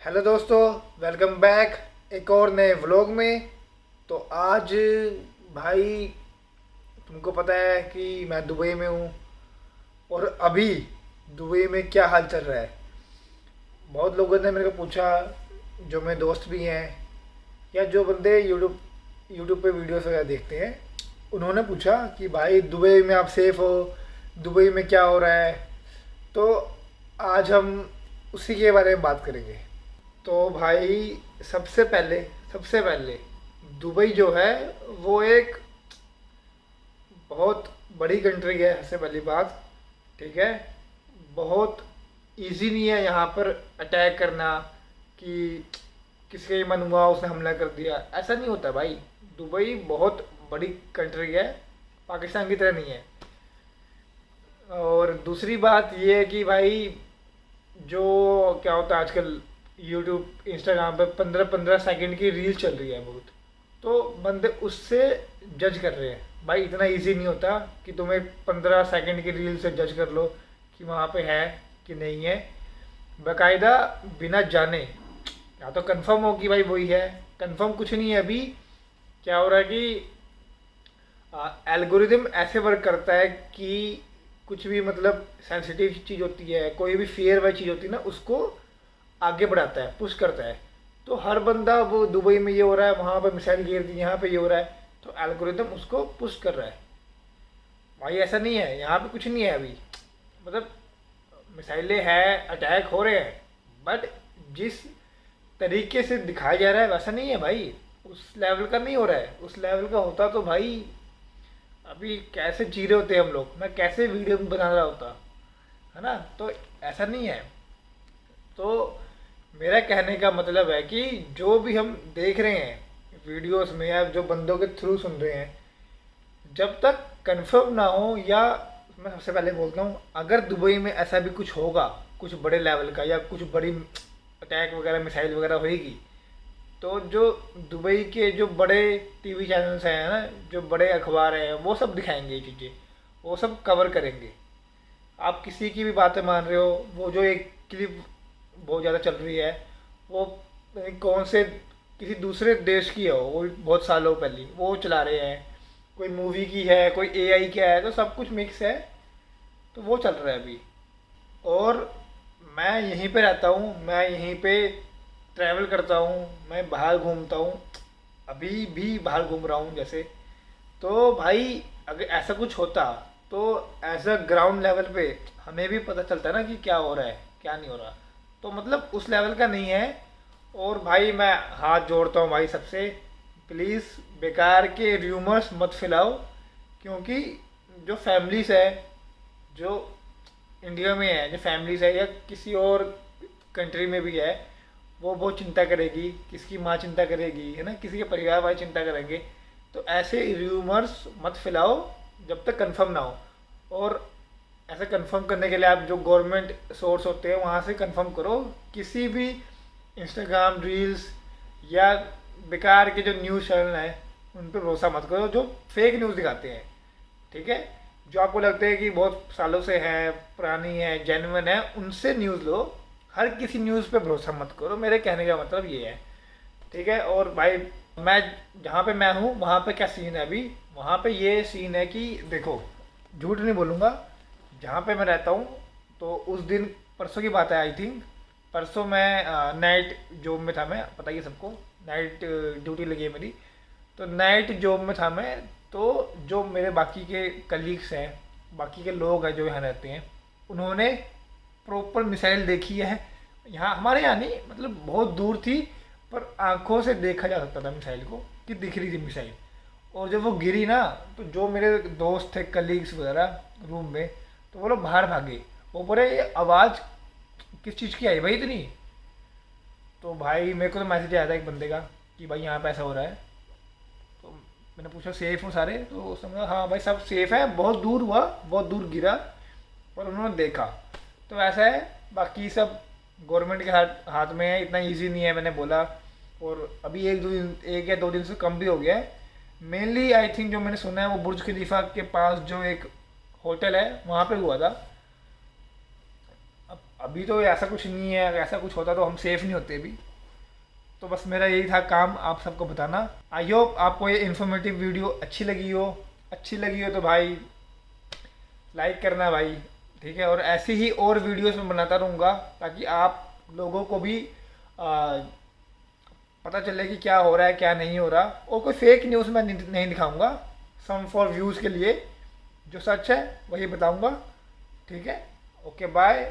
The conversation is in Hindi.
हेलो दोस्तों, वेलकम बैक एक और नए व्लॉग में। तो आज भाई, तुमको पता है कि मैं दुबई में हूँ और अभी दुबई में क्या हाल चल रहा है। बहुत लोगों ने मेरे को पूछा, जो मेरे दोस्त भी हैं या जो बंदे यूट्यूब पे वीडियोस वगैरह देखते हैं, उन्होंने पूछा कि भाई दुबई में आप सेफ हो, दुबई में क्या हो रहा है। तो आज हम उसी के बारे में बात करेंगे। तो भाई, सबसे पहले दुबई जो है वो एक बहुत बड़ी कंट्री है। सबसे पहली बात, ठीक है, बहुत इजी नहीं है यहाँ पर अटैक करना कि किसी का ही मन हुआ उसने हमला कर दिया। ऐसा नहीं होता भाई। दुबई बहुत बड़ी कंट्री है, पाकिस्तान की तरह नहीं है। और दूसरी बात ये है कि भाई, जो क्या होता है आजकल यूट्यूब इंस्टाग्राम पे 15-15 सेकंड की रील चल रही है बहुत, तो बंदे उससे जज कर रहे हैं। भाई इतना इजी नहीं होता कि तुम्हें 15 सेकंड की रील से जज कर लो कि वहाँ पे है कि नहीं है। बाकायदा बिना जाने या तो कंफर्म हो कि भाई वही है। कंफर्म कुछ नहीं है अभी। क्या हो रहा है कि एल्गोरिदम ऐसे वर्क करता है कि कुछ भी मतलब सेंसिटिव चीज़ होती है, कोई भी फेयर वाली चीज़ होती है ना, उसको आगे बढ़ाता है, पुश करता है। तो हर बंदा, वो दुबई में ये हो रहा है, वहाँ पे मिसाइल गिर दी, यहाँ पे ये हो रहा है, तो एल्गोरिदम उसको पुश कर रहा है। भाई ऐसा नहीं है, यहाँ पे कुछ नहीं है अभी। मतलब मिसाइलें हैं, अटैक हो रहे हैं, बट जिस तरीके से दिखाया जा रहा है वैसा नहीं है भाई। उस लेवल का नहीं हो रहा है। उस लेवल का होता तो भाई अभी कैसे जी रहे होते हम लोग, मैं कैसे वीडियो बना रहा होता, है ना। तो ऐसा नहीं है। तो मेरा कहने का मतलब है कि जो भी हम देख रहे हैं वीडियोस में या जो बंदों के थ्रू सुन रहे हैं, जब तक कंफर्म ना हो, या मैं सबसे पहले बोलता हूँ, अगर दुबई में ऐसा भी कुछ होगा, कुछ बड़े लेवल का या कुछ बड़ी अटैक वगैरह, मिसाइल वगैरह होएगी, तो जो दुबई के जो बड़े टीवी चैनल्स हैं ना, जो बड़े अखबार हैं, वो सब दिखाएंगे ये चीज़ें, वो सब कवर करेंगे। आप किसी की भी बातें मान रहे हो, वो जो एक क्लिप बहुत ज़्यादा चल रही है, वो पता नहीं कौन से किसी दूसरे देश की है, वो भी बहुत सालों पहले वो चला रहे हैं। कोई मूवी की है, कोई एआई का है, तो सब कुछ मिक्स है। तो वो चल रहा है अभी। और मैं यहीं पे रहता हूँ, मैं यहीं पे ट्रैवल करता हूँ, मैं बाहर घूमता हूँ, अभी भी बाहर घूम रहा हूँ जैसे। तो भाई अगर ऐसा कुछ होता तो एज अ ग्राउंड लेवल पे हमें भी पता चलता ना कि क्या हो रहा है, क्या नहीं हो रहा। तो मतलब उस लेवल का नहीं है। और भाई मैं हाथ जोड़ता हूँ भाई सबसे, प्लीज़ बेकार के र्यूमर्स मत फैलाओ। क्योंकि जो फैमिलीज है, जो इंडिया में है, जो फैमिलीज है या किसी और कंट्री में भी है, वो बहुत चिंता करेगी, किसकी माँ चिंता करेगी, है ना, किसी के परिवार वाले चिंता करेंगे। तो ऐसे र्यूमर्स मत फैलाओ जब तक कंफर्म ना हो। और ऐसे कंफर्म करने के लिए आप जो गवर्नमेंट सोर्स होते हैं वहाँ से कंफर्म करो। किसी भी इंस्टाग्राम रील्स या बेकार के जो न्यूज़ चैनल हैं उन पर भरोसा मत करो, जो फेक न्यूज़ दिखाते हैं, ठीक है। जो आपको लगता है कि बहुत सालों से है, पुरानी है, जेन्युइन है, उनसे न्यूज़ लो। हर किसी न्यूज़ पे भरोसा मत करो, मेरे कहने का मतलब ये है, ठीक है। और भाई मैं जहाँ पे मैं हूँ वहाँ पे क्या सीन है अभी, वहाँ पे ये सीन है कि देखो, झूठ नहीं बोलूँगा, जहाँ पे मैं रहता हूँ, तो उस दिन परसों की बात है आई थिंक। परसों मैं नाइट जॉब में था, मैं पता ही है सबको, नाइट ड्यूटी लगी है मेरी। तो नाइट जॉब में था मैं। तो जो मेरे बाकी के कलीग्स हैं, बाकी के लोग हैं जो यहाँ रहते हैं, उन्होंने प्रॉपर मिसाइल देखी है। यहाँ हमारे यहाँ नहीं, मतलब बहुत दूर थी, पर आंखों से देखा जा सकता था मिसाइल को कि दिख रही थी मिसाइल। और जब वो गिरी ना, तो जो मेरे दोस्त थे, कलीग्स वगैरह रूम में, तो वो लोग बाहर भागे। वो बोले ये आवाज़ किस चीज़ की आई भाई इतनी। तो भाई मेरे को तो मैसेज आया था एक बंदे का कि भाई यहाँ पे ऐसा हो रहा है। तो मैंने पूछा सेफ हो सारे, तो उसने बोला हाँ भाई सब सेफ है, बहुत दूर हुआ, बहुत दूर गिरा, पर उन्होंने देखा। तो ऐसा है, बाकी सब गवर्नमेंट के हाथ में है, इतना इजी नहीं है मैंने बोला। और अभी एक या दो दिन से कम भी हो गया है। मेनली आई थिंक जो मैंने सुना है वो बुर्ज खलीफा के पास जो एक होटल है वहाँ पे हुआ था। अब अभी तो ऐसा कुछ नहीं है, ऐसा कुछ होता तो हम सेफ़ नहीं होते अभी। तो बस मेरा यही था काम आप सबको बताना। आई होप आपको ये इन्फॉर्मेटिव वीडियो अच्छी लगी हो। अच्छी लगी हो तो भाई लाइक करना भाई, ठीक है। और ऐसी ही और वीडियोस मैं बनाता रहूँगा ताकि आप लोगों को भी पता चले कि क्या हो रहा है क्या नहीं हो रहा। और कोई फेक न्यूज़ मैं नहीं दिखाऊंगा, सम फॉर व्यूज़ के लिए। जो सच है वही बताऊंगा, ठीक है। Okay bye.